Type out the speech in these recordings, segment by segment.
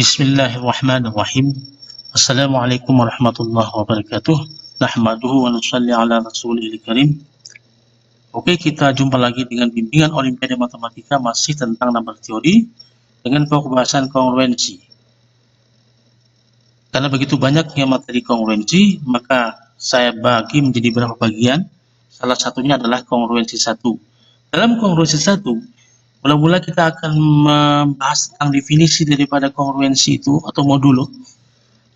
Bismillahirrahmanirrahim. Assalamualaikum warahmatullahi wabarakatuh. Nahmaduhu wa nusalli ala rasulil karim. Oke, kita jumpa lagi dengan bimbingan Olimpiade Matematika masih tentang number teori dengan pembahasan kongruensi. Karena begitu banyaknya materi kongruensi, maka saya bagi menjadi beberapa bagian. Salah satunya adalah kongruensi 1. Dalam kongruensi 1, mula-mula kita akan membahas tentang definisi daripada kongruensi itu atau modulo.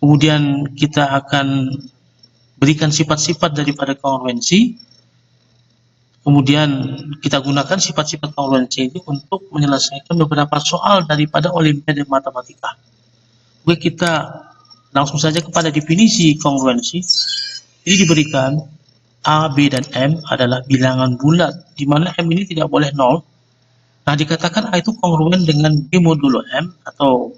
Kemudian kita akan berikan sifat-sifat daripada kongruensi. Kemudian kita gunakan sifat-sifat kongruensi itu untuk menyelesaikan beberapa soal daripada Olimpiade Matematika. Oke, kita langsung saja kepada definisi kongruensi. Ini diberikan A, B, dan M adalah bilangan bulat, di mana M ini tidak boleh 0. Nah, dikatakan A itu kongruen dengan B modulo M atau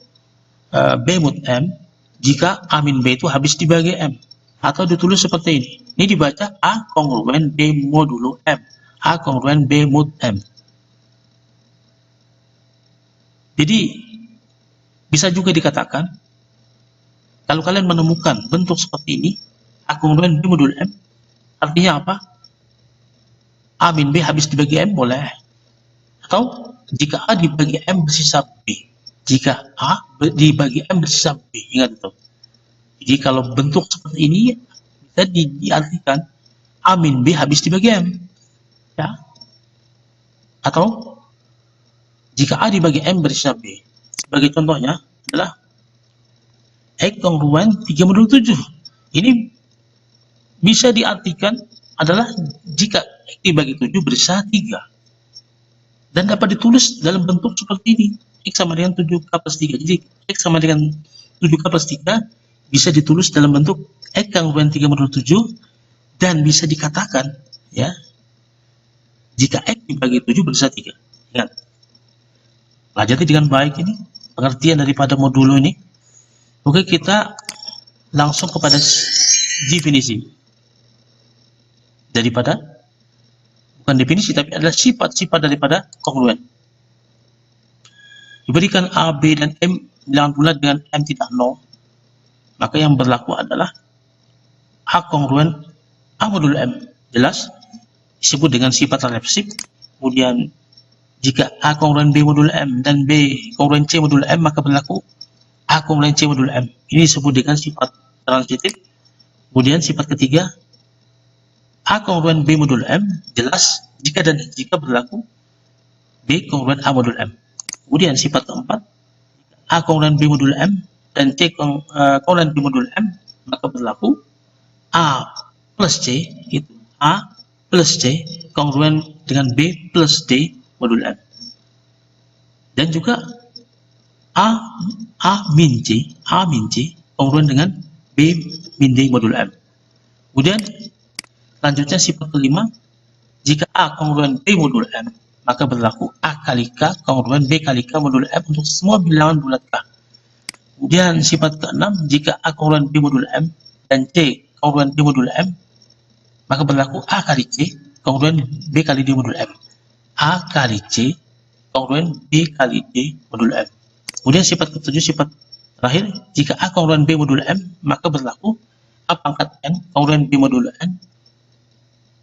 B mod M jika A min B itu habis dibagi M. Atau ditulis seperti ini. Ini dibaca A kongruen B modulo M. A kongruen B mod M. Jadi, bisa juga dikatakan, kalau kalian menemukan bentuk seperti ini, A kongruen B modulo M, artinya apa? A min B habis dibagi M boleh. Atau jika A dibagi M bersisa B. Jika A dibagi M bersisa B. Ingat itu. Jadi kalau bentuk seperti ini bisa diartikan A min B habis dibagi M. Ya. Atau jika A dibagi M bersisa B. Sebagai contohnya adalah X kongruen 3 modul 7. Ini bisa diartikan adalah jika X dibagi 7 bersisa 3. Dan dapat ditulis dalam bentuk seperti ini. X sama dengan 7K plus 3. Jadi, X sama dengan 7K plus 3 bisa ditulis dalam bentuk X kongruen 3 modul 7. Dan bisa dikatakan, ya, jika X dibagi 7 bersisa 3. Ingat. Pelajari dengan baik ini, pengertian daripada modulo ini. Oke, kita langsung kepada definisi. Daripada bukan definisi, tapi adalah sifat-sifat daripada kongruen. Diberikan A, B, dan M bilangan bulat dengan M tidak 0, maka yang berlaku adalah A kongruen A modulo M. Jelas, disebut dengan sifat refleksif. Kemudian, jika A kongruen B modulo M dan B kongruen C modulo M, maka berlaku A kongruen C modulo M. Ini disebut dengan sifat transitif. Kemudian, sifat ketiga, A kongruen B modulo M, jelas jika dan jika berlaku B kongruen A modulo M. Kemudian sifat keempat, A kongruen B modulo M dan C kongruen B modulo M, maka berlaku A plus C, itu A plus C kongruen dengan B plus D modulo M. Dan juga A min C kongruen dengan B min D modulo M. Kemudian selanjutnya sifat kelima, jika A kongruen B modulo M, maka berlaku A kali K kongruen B kali K modulo M untuk semua bilangan bulat K. Kemudian sifat keenam, jika A kongruen B modulo M dan C kongruen B modulo M, maka berlaku A kali C kongruen B kali D modulo M. A kali C kongruen B kali D modulo M. Kemudian sifat ketujuh, sifat terakhir, jika A kongruen B modulo M, maka berlaku A pangkat N kongruen B modulo N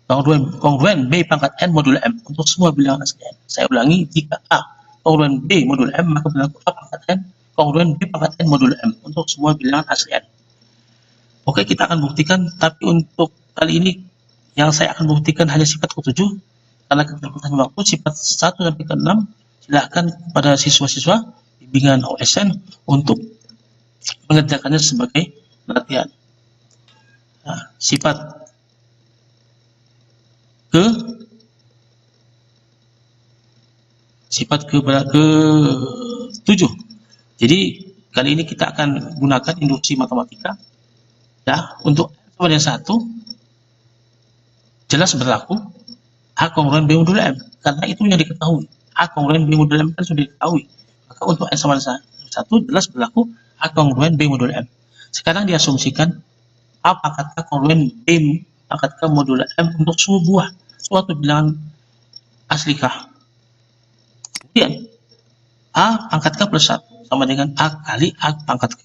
kongruen B pangkat N modulo M untuk semua bilangan asli N. Saya ulangi, jika A kongruen B modulo M, maka berlaku A pangkat N kongruen B pangkat N modulo M untuk semua bilangan asli N. Oke, kita akan buktikan, tapi untuk kali ini yang saya akan buktikan hanya sifat ke-7 karena keterbatasan waktu. Sifat 1 sampai ke-6 silakan kepada siswa-siswa bimbingan OSN untuk mengerjakannya sebagai latihan. Nah, sifat ke-7. Jadi kali ini kita akan gunakan induksi matematika. Ya, untuk sama dengan 1 jelas berlaku A kongruen B modulo M, karena itu yang diketahui. A kongruen B modulo M kan sudah diketahui. Maka untuk N sama dengan 1 jelas berlaku A kongruen B modulo M. Sekarang diasumsikan A pangkat K kongruen B pangkat K modulo M untuk suatu bilangan asli K. Kemudian A pangkat K plus 1 sama dengan A kali A pangkat K.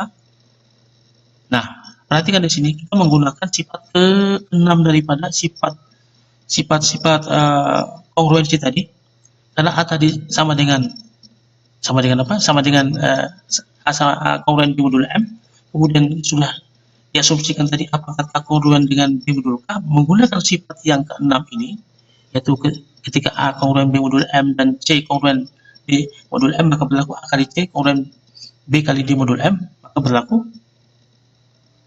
Nah, perhatikan di sini kita menggunakan sifat ke-6 daripada sifat kongruensi tadi. Karena A tadi sama dengan apa? Sama dengan A kongruen B modul M. Kemudian sudah diasumsikan tadi A pangkat K kongruen dengan B modul K. Menggunakan sifat yang ke-6 ini, yaitu ketika A kongruen B modul M dan C kongruen B modul M, maka berlaku A kali C kongruen B kali D modul M, maka berlaku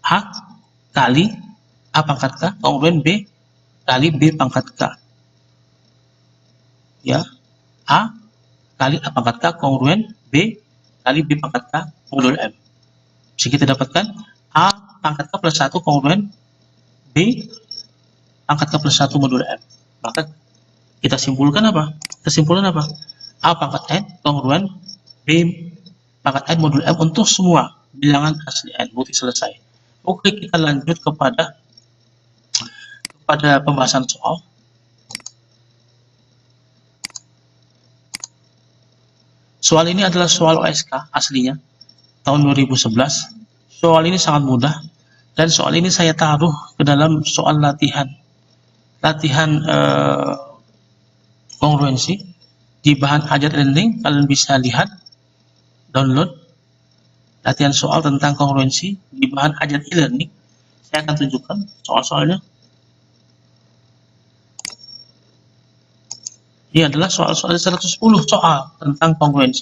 A kali A pangkat K kongruen B kali B pangkat K. Ya, A kali A pangkat K kongruen B kali B pangkat K modul M. Bisa kita dapatkan A pangkat K plus 1 kongruen B pangkat K plus 1 modul M. Maka kita simpulkan apa? Kesimpulan apa? A pangkat N kongruen B pangkat N modul M untuk semua bilangan asli N. Bukti selesai. Oke, kita lanjut kepada pembahasan soal. Soal ini adalah soal OSK aslinya tahun 2011. Soal ini sangat mudah dan soal ini saya taruh ke dalam soal latihan kongruensi di bahan Ajat Learning. Kalian bisa lihat, download latihan soal tentang kongruensi di bahan Ajat e-learning. Saya akan tunjukkan soal-soalnya. Ini adalah soal-soal 110 soal tentang kongruensi.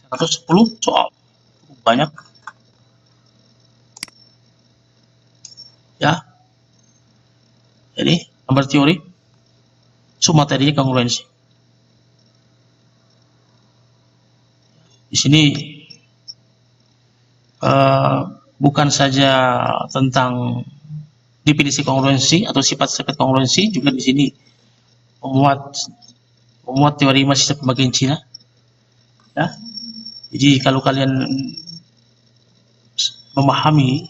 110 soal, banyak. Ya, jadi gambar teori, materinya kongruensi. Di sini bukan saja tentang definisi kongruensi atau sifat-sifat kongruensi, juga di sini memuat teori masih pembagian Cina. Ya, jadi kalau kalian memahami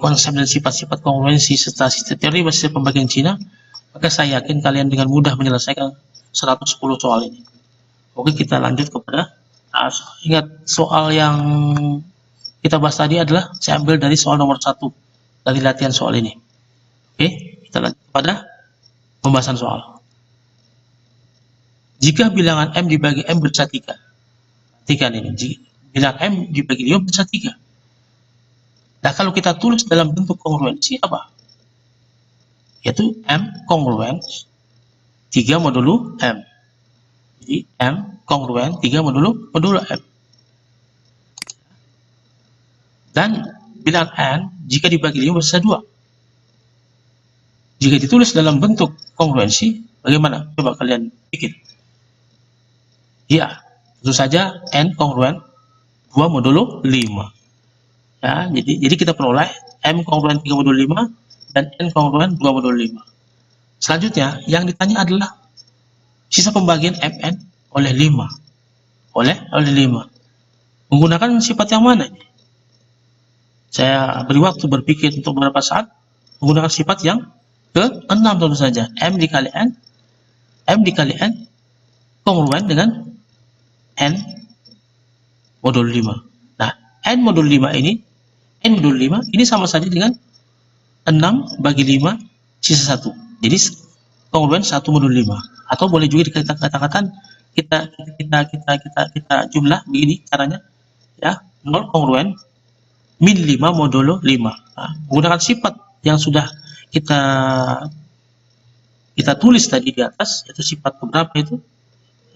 konsep dan sifat-sifat kongruensi serta teori masih pembagian Cina, maka saya yakin kalian dengan mudah menyelesaikan 110 soal ini. Oke, kita lanjut kepada ingat soal yang kita bahas tadi adalah saya ambil dari soal nomor 1 dari latihan soal ini. Oke, kita lanjut kepada pembahasan soal. Jika bilangan M dibagi M bersisa 3. Perhatikan ini, bilangan M dibagi 5 bersisa 3. Nah, kalau kita tulis dalam bentuk kongruensi apa? Yaitu M kongruen 3 modulo M. Jadi M kongruen 3 modulo M. Dan bilangan N jika dibagi 5 bersisa 2. Jika ditulis dalam bentuk kongruensi, bagaimana? Coba kalian pikir. Ya, tentu saja N kongruen 2 modulo 5. Ya, jadi kita peroleh M kongruen 3 modulo 5 dan N kongruen 2 modulo 5. Selanjutnya, yang ditanya adalah sisa pembagian Mn oleh 5. Oleh 5. Menggunakan sifat yang mana ini? Saya beri waktu berpikir untuk beberapa saat. Menggunakan sifat yang ke-6 tentu saja. M dikali N kongruen dengan N modul 5. Nah, N modul 5 ini sama saja dengan 6 bagi 5 sisa 1. Jadi kongruen 1 modul 5. Atau boleh juga dikatakan kita jumlah begini caranya, ya, 0 kongruen min 5 modulo 5. Nah, menggunakan sifat yang sudah kita tulis tadi di atas, yaitu sifat keberapa itu?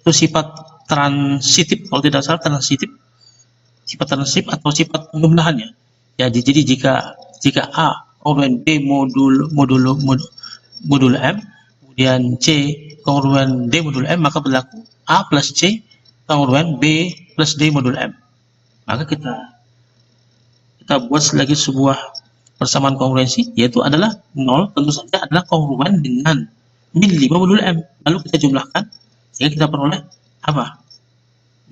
Itu sifat transitif, kalau tidak salah transitif. Sifat transitif atau sifat penjumlahannya. Ya, jadi jika A kongruen B modulo M, kemudian C kongruen D modulo M, maka berlaku A plus C kongruen B plus D modulo M. Maka kita buat lagi sebuah persamaan kongruensi, yaitu adalah 0 tentu saja adalah kongruen dengan min 5 modulo M. Lalu kita jumlahkan sehingga kita peroleh apa?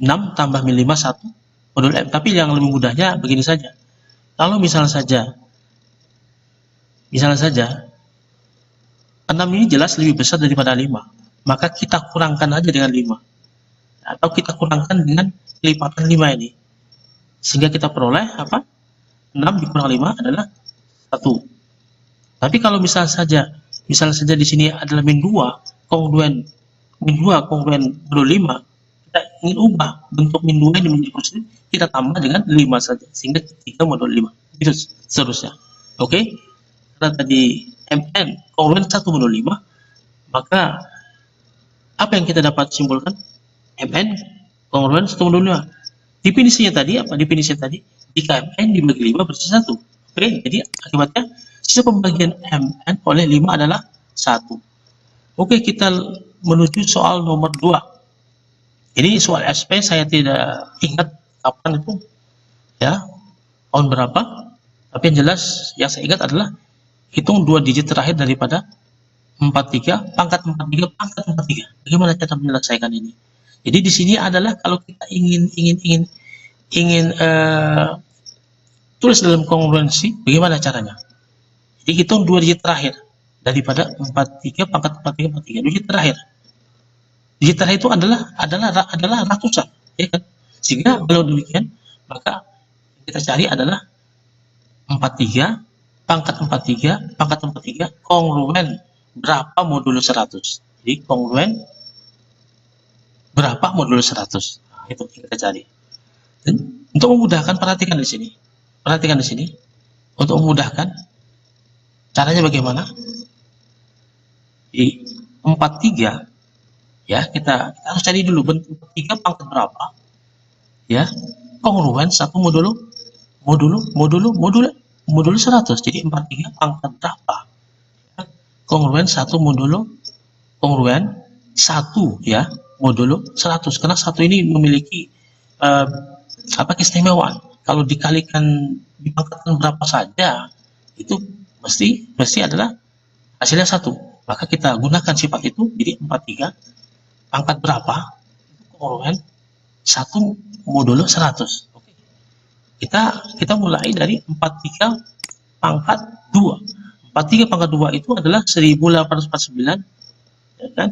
6 tambah min 5 1 modulo M. Tapi yang lebih mudahnya begini saja. Kalau misalnya saja 6 6 ini jelas lebih besar daripada 5. Maka kita kurangkan aja dengan 5. Atau kita kurangkan dengan lipatan 5 ini. Sehingga kita peroleh apa? 6 dikurang 5 adalah 1. Tapi kalau misalnya saja di sini adalah min 2 kongruen modulo 5, kita ingin ubah bentuk min 2 ini menjadi positif, kita tambah dengan 5 saja, sehingga 3 modulo 5. Itu seterusnya. Oke? Karena tadi Mn kongruen 1 modulo 5, maka apa yang kita dapat simpulkan? Mn kongruen 1 modulo 5. Definisinya tadi apa? Definisinya tadi jika Mn dibagi 5 bersih 1. Oke, jadi akibatnya sisa pembagian Mn oleh 5 adalah 1. Oke, kita menuju soal nomor 2. Ini soal SP saya tidak ingat kapan itu, ya, tahun berapa. Tapi yang jelas yang saya ingat adalah hitung 2 digit terakhir daripada 43 pangkat 43 pangkat 43. Bagaimana cara menyelesaikan ini? Jadi di sini adalah kalau kita ingin tulis dalam kongruensi, bagaimana caranya? Jadi hitung 2 digit terakhir daripada 43 pangkat 43 43. Digit terakhir. Digit terakhir itu adalah ratusan, ya kan? Sehingga kalau demikian, maka yang kita cari adalah 43 pangkat 43 pangkat 43 kongruen berapa modulo 100. Jadi kongruen berapa modulo 100. Nah, itu yang kita cari. Dan untuk memudahkan, perhatikan di sini. Perhatikan di sini. Untuk memudahkan, caranya bagaimana? Di 43, ya, kita harus cari dulu bentuk 43 pangkat berapa, ya, kongruen 1 modulo 100. Jadi 43 pangkat berapa, ya, kongruen 1 modulo kongruen 1, ya, modulo 100. Karena 1 ini memiliki keistimewaan. Kalau dikalikan dipangkatkan berapa saja, itu mesti adalah hasilnya 1. Maka kita gunakan sifat itu. Jadi 43 pangkat berapa, kongruen 1 modulo 100. Oke. Kita mulai dari 43 pangkat 2. 43 pangkat 2 itu adalah 1849, ya kan?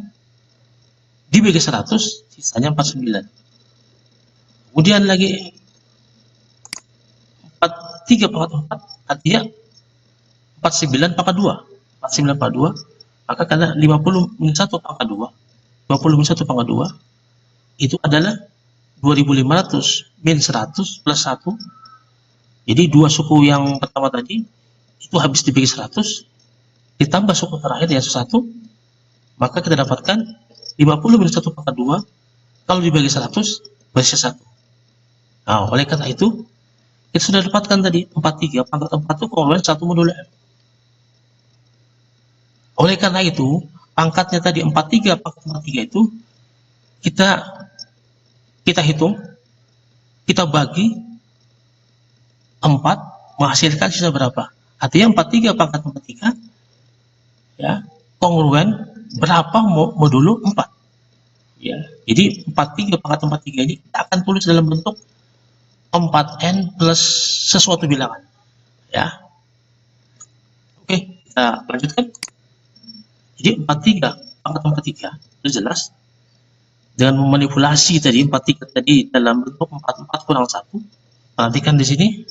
Dibagi 100, sisanya 49. Kemudian lagi 43 pangkat 4, artinya 49 pangkat 2. 49 pangkat 2, maka karena 50 min 1 pangkat 2, 20 min 1 pangkat 2, itu adalah 2500 min 100 plus 1. Jadi 2 suku yang pertama tadi, itu habis dibagi 100, ditambah suku terakhir yang 1, maka kita dapatkan 50 min 1 pangkat 2, kalau dibagi 100, bersih 1. Nah, oleh karena itu, kita sudah dapatkan tadi 43 pangkat 4 itu kongruen 1 modulo M. Oleh karena itu, pangkatnya tadi 43 pangkat 43 itu kita hitung, kita bagi 4, menghasilkan sisa berapa? Artinya 43 pangkat 43, ya, kongruen berapa modulo 4. Ya, jadi 43 pangkat 43 ini kita akan tulis dalam bentuk 4N plus sesuatu bilangan, ya. Oke, kita lanjutkan. Jadi 43 pangkat 43 itu jelas dengan memanipulasi tadi 43 tadi dalam bentuk 44 kurang 1. Perhatikan di sini,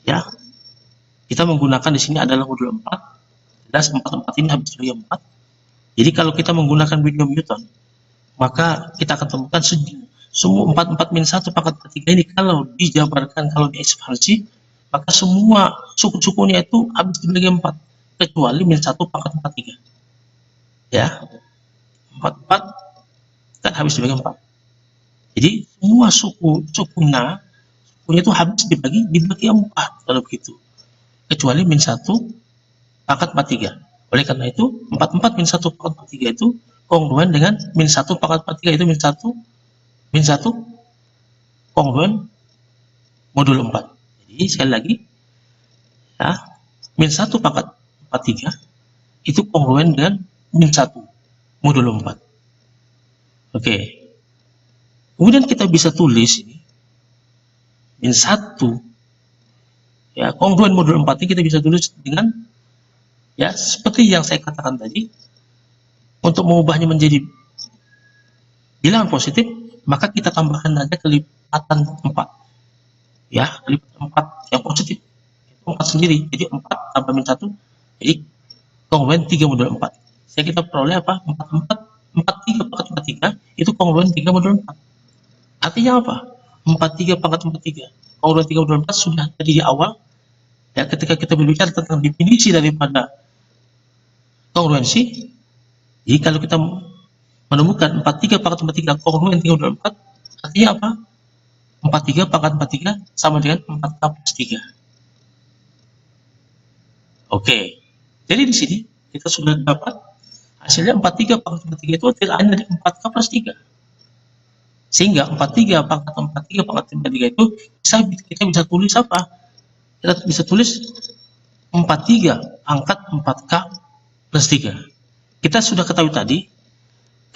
ya. Kita menggunakan di sini adalah modulo 4. Jelas 44 ini habis dibagi 4. Jadi kalau kita menggunakan binomial Newton, maka kita akan temukan semua 44 min 1 pangkat 43 ini kalau dijabarkan, kalau diekspansi, maka semua suku-sukunya itu habis dibagi 4, kecuali min 1 pangkat 43. Ya, 44 kan habis dibagi 4. Jadi semua sukunya itu habis dibagi 4 kalau begitu, kecuali min 1 pangkat 43. Oleh karena itu 44 min 1 pangkat 43 itu kongruen dengan min 1 pangkat 43, itu min 1 kongruen modulo 4. Jadi sekali lagi, ya, min 1 pangkat 43 itu kongruen dengan min 1 modulo 4. Oke. Kemudian kita bisa tulis ini min 1, ya, kongruen modulo 4 ini kita bisa tulis dengan, ya, seperti yang saya katakan tadi, Untuk mengubahnya menjadi bilangan positif, maka kita tambahkan saja kelipatan 4. Ya, kelipatan 4 yang positif. Itu 4 sendiri. Jadi 4 tambah min 1, jadi kongruen 3 modul 4. Jadi kita peroleh apa? 43 pangkat 43 itu kongruen 3 modul 4. Artinya apa? 43 pangkat 43. Kongruen 3 modul 4 sudah tadi di awal. Ya, ketika kita berbicara tentang definisi daripada kongruensi, jadi kalau kita menemukan 43 pangkat 43 kongruen 3 modul 4, artinya apa? 43 pangkat 43 sama dengan 4K plus 3. Oke, jadi di sini kita sudah dapat hasilnya 43 pangkat 43 itu tidak lain dari 4K plus 3. Sehingga 43 pangkat 43 pangkat 43 itu kita bisa tulis apa? Kita bisa tulis 43 pangkat 4K plus 3. Kita sudah ketahui tadi,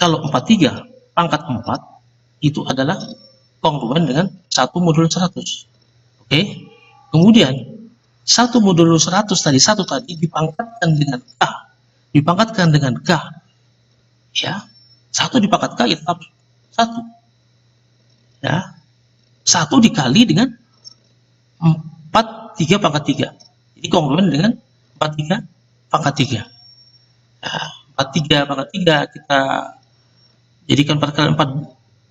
kalau 43 pangkat 4 itu adalah kongruen dengan 1 modulo 100. Oke, kemudian 1 modulo 100 tadi, 1 tadi dipangkatkan dengan K. Dipangkatkan dengan K. Ya, 1 dipangkat K, ya tetap 1. Ya, 1 dikali dengan 43 pangkat 3. Jadi kongruen dengan 43 pangkat 3. Nah, 43 pangkat 3 kita jadikan 4 kali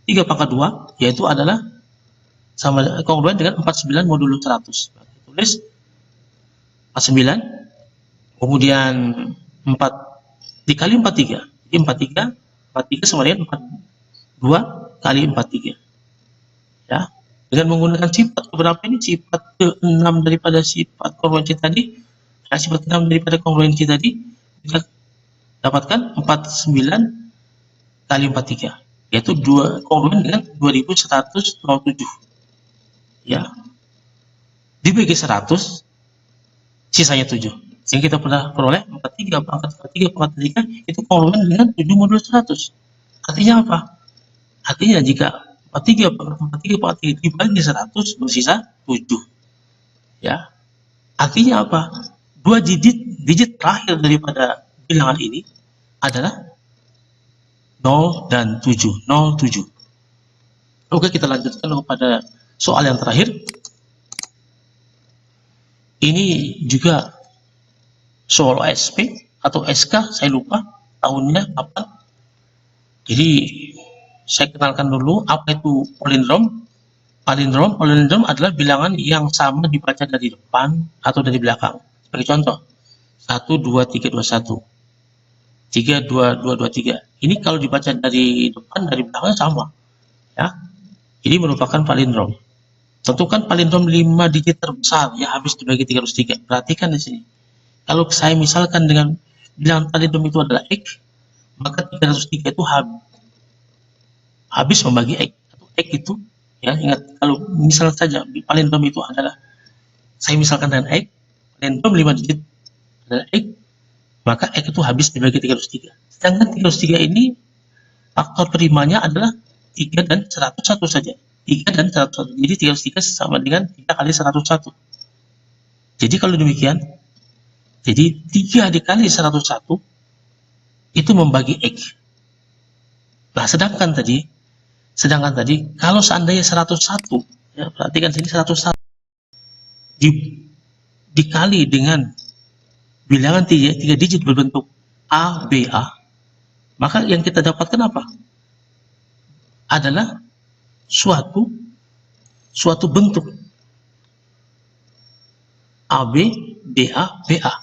3 pangkat 2, yaitu adalah sama kongruen dengan 49 modulo 100. Kita tulis 49, kemudian 4 dikali 43. Jadi 43 sama dengan 42 kali 43. Ya, dengan menggunakan sifat keberapa ini? Sifat ke-6 daripada sifat kongruensi tadi. Ya, sifat ke-6 daripada kongruensi tadi kita dapatkan 49 kali 43, yaitu 2 kongruen dengan 2107. Ya, dibagi 100 sisanya 7, sehingga kita pernah peroleh 43 pangkat 43 pangkat 3 itu kongruen dengan 7 modulo 100. Artinya apa? Artinya jika 43 pangkat 43 pangkat 3 dibagi 100 bersisa 7. Ya, artinya apa? 2 digit terakhir daripada bilangan ini adalah 0 dan 7, 0, 7. Oke, kita lanjutkan kepada soal yang terakhir. Ini juga soal OSP atau SK, saya lupa tahunnya kapan. Jadi saya kenalkan dulu apa itu palindrom. Palindrom adalah bilangan yang sama dibaca dari depan atau dari belakang. Sebagai contoh, 1, 2, 3, 2, 1. 3, 2, 2, 2, 3. Ini kalau dibaca dari depan, dari belakang sama. Ya. Ini merupakan palindrom. Tentukan palindrom 5 digit terbesar, ya habis dibagi 303. Perhatikan di sini. Kalau saya misalkan dengan bilangan palindrom itu adalah X, maka 303 itu habis membagi X. Atau X itu, ya ingat, kalau misal saja palindrom itu adalah, saya misalkan dengan X, palindrom 5 digit adalah X, maka X itu habis dibagi 303. Sedangkan 303 ini faktor primanya adalah 3 dan 101 saja. 3 dan 101. Jadi 303 sama dengan 3 kali 101. Jadi kalau demikian, jadi 3 dikali 101 itu membagi X. Nah, sedangkan tadi kalau seandainya 101, ya, perhatikan sini 101 dikali dengan bilangan 3 digit berbentuk A, B, A, maka yang kita dapatkan apa? Adalah suatu bentuk AB, BA, BA.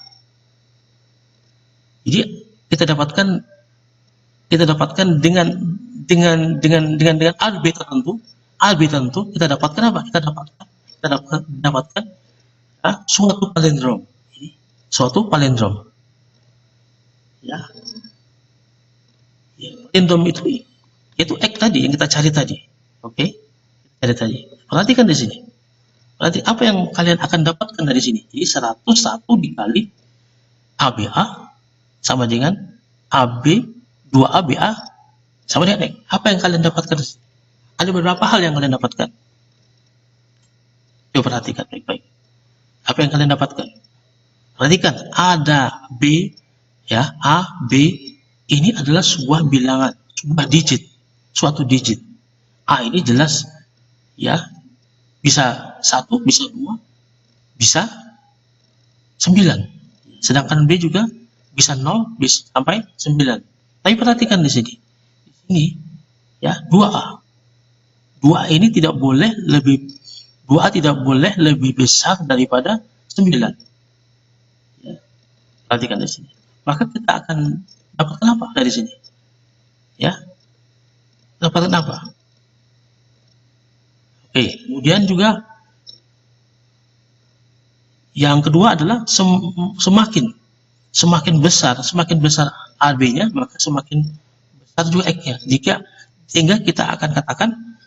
Jadi kita dapatkan dengan AB tertentu, kita dapatkan apa? Kita dapatkan suatu palindrom. Suatu palindrom. Ya. Palindrom itu X tadi yang kita cari tadi. Oke, cari tadi. Perhatikan di sini. Berarti apa yang kalian akan dapatkan dari sini? Jadi 101 dikali ABA sama dengan AB 2ABA sama dengan X. Apa yang kalian dapatkan? Ada beberapa hal yang kalian dapatkan. Coba perhatikan baik-baik. Apa yang kalian dapatkan? Perhatikan, ada B, ya, A, B, ini adalah sebuah bilangan, sebuah digit, suatu digit. A ini jelas ya, bisa 1, bisa 2, bisa 9. Sedangkan B juga bisa 0 bisa sampai 9. Tapi perhatikan di sini. Di sini ya, 2A. 2A ini tidak boleh lebih 2A tidak boleh lebih besar daripada 9. Ya, perhatikan di sini. Maka kita akan dapatkan apa dari sini? Ya, dapatkan apa? Oke, kemudian juga yang kedua adalah semakin besar AB-nya, maka semakin besar juga X-nya. Sehingga kita akan katakan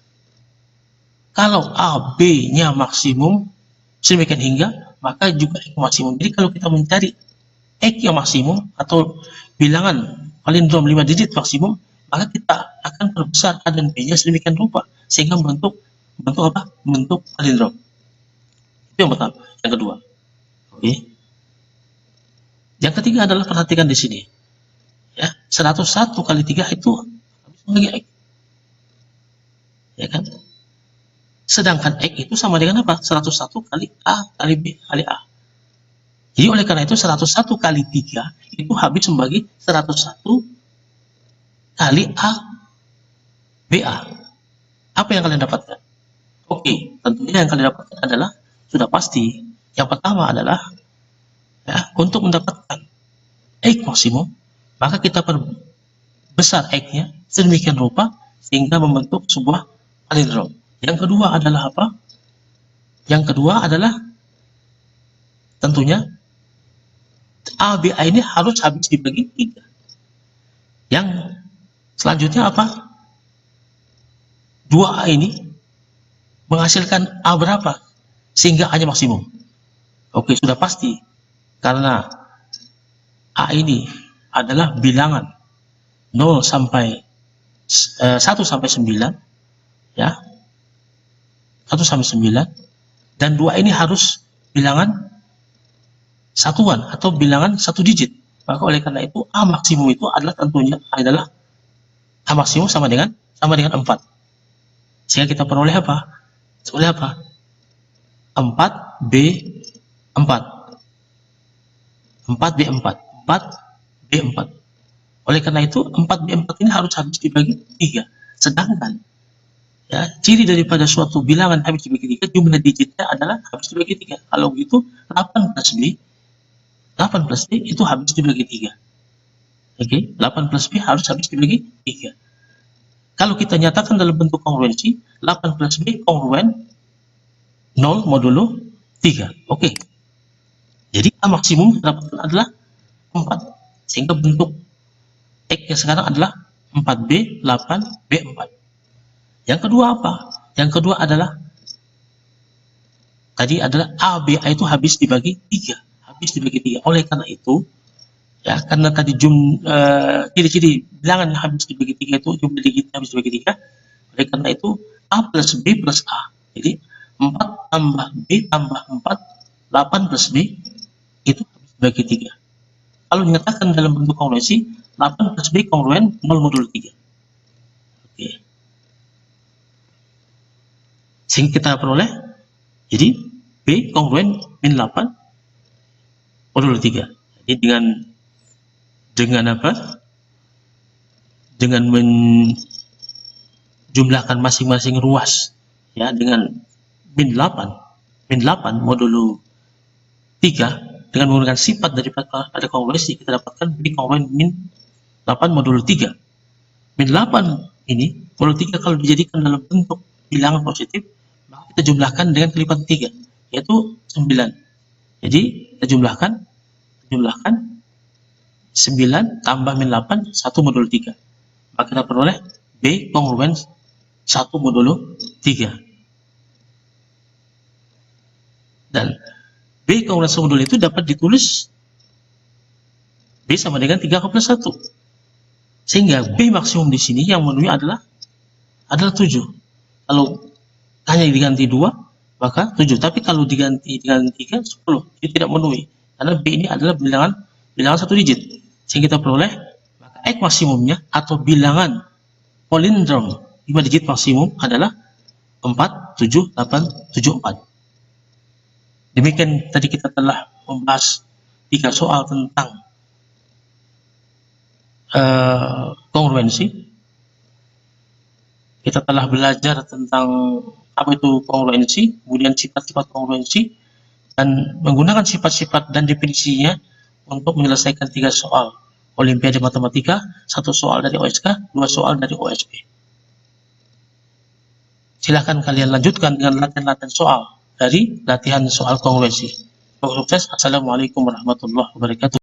kalau AB-nya maksimum sedemikian hingga, maka juga X maksimum. Jadi kalau kita mencari X yang maksimum atau bilangan palindrom 5 digit maksimum, maka kita akan perbesar A dan B-nya sedemikian rupa sehingga membentuk apa? Membentuk palindrom. Itu yang pertama. Yang kedua. Oke. Yang ketiga adalah perhatikan di sini. Ya, 101 kali 3 itu habis membagi X. Ya kan? Sedangkan X itu sama dengan apa? 101 kali A kali B kali A. Jadi oleh karena itu 101 kali 3 itu habis membagi 101 kali A BA. Apa yang kalian dapatkan? Oke, tentunya yang kalian dapatkan adalah sudah pasti. Yang pertama adalah ya, untuk mendapatkan X maksimum, maka kita perbesar X-nya sedemikian rupa sehingga membentuk sebuah palindrom. Yang kedua adalah apa? Yang kedua adalah tentunya ABA ini harus habis dibagi 3. Yang selanjutnya apa? 2A ini menghasilkan A berapa? Sehingga A-nya maksimum. Oke, sudah pasti. Karena A ini adalah bilangan 0 sampai 1 sampai 9 ya. 1 sampai 9 dan 2 ini harus bilangan satuan atau bilangan satu digit. Maka oleh karena itu A maksimum itu adalah tentunya adalah A maksimum sama dengan 4. Sehingga kita peroleh apa? 4B4. 4B4. 4B4. Oleh karena itu 4B4 ini harus habis dibagi 3. Sedangkan ya, ciri daripada suatu bilangan habis dibagi 3, jumlah digitnya adalah habis dibagi 3. Kalau begitu 8 plus B itu habis dibagi 3. Oke, 8 plus B harus habis dibagi 3. Kalau kita nyatakan dalam bentuk kongruensi, 8 plus B kongruen 0 modulo 3. Oke. Jadi A maksimum didapatkan adalah 4. Sehingga bentuk X-nya sekarang adalah 4B, 8, B4. Yang kedua apa? Yang kedua adalah tadi adalah ABA itu habis dibagi 3. Habis dibagi 3. Oleh karena itu, ya, karena tadi ciri-ciri bilangan habis dibagi 3 itu jumlah digitnya habis dibagi 3. Oleh karena itu A plus B plus A. Jadi 4 tambah B tambah 4, 8 plus B itu habis dibagi 3. Kalau dinyatakan dalam bentuk kongruensi, 8 plus B kongruen 0 modulo 3. Oke. Sehingga kita peroleh, jadi B kongruen min 8 modulo 3. Jadi dengan apa? Dengan menjumlahkan masing-masing ruas ya dengan min 8 modulo 3 dengan menggunakan sifat daripada kongruensi, kita dapatkan B kongruen min 8 modulo 3. Min 8 ini modulo 3 kalau dijadikan dalam bentuk bilangan positif, maka kita jumlahkan dengan kelipatan 3, yaitu 9. Jadi kita jumlahkan 9 tambah min 8, 1 modulo 3. Maka kita peroleh B kongruen 1 modulo 3. Dan B kongruen 1 modulo itu dapat ditulis B sama dengan 3 plus 1. Sehingga B maksimum di sini yang memenuhi adalah 7. Kalau hanya diganti 2, maka 7. Tapi kalau diganti dengan 3, 10. Jadi tidak memenuhi. Karena B ini adalah bilangan satu digit. Sehingga kita peroleh, maka X maksimumnya atau bilangan palindrom 5 digit maksimum adalah 47874. Demikian tadi kita telah membahas 3 soal tentang kongruensi. Kita telah belajar tentang apa itu kongruensi, kemudian sifat-sifat kongruensi, dan menggunakan sifat-sifat dan definisinya untuk menyelesaikan 3 soal Olimpiade Matematika, 1 soal dari OSK, 2 soal dari OSP. Silahkan kalian lanjutkan dengan latihan-latihan soal dari latihan soal kongruensi. Sukses. Assalamualaikum warahmatullahi wabarakatuh.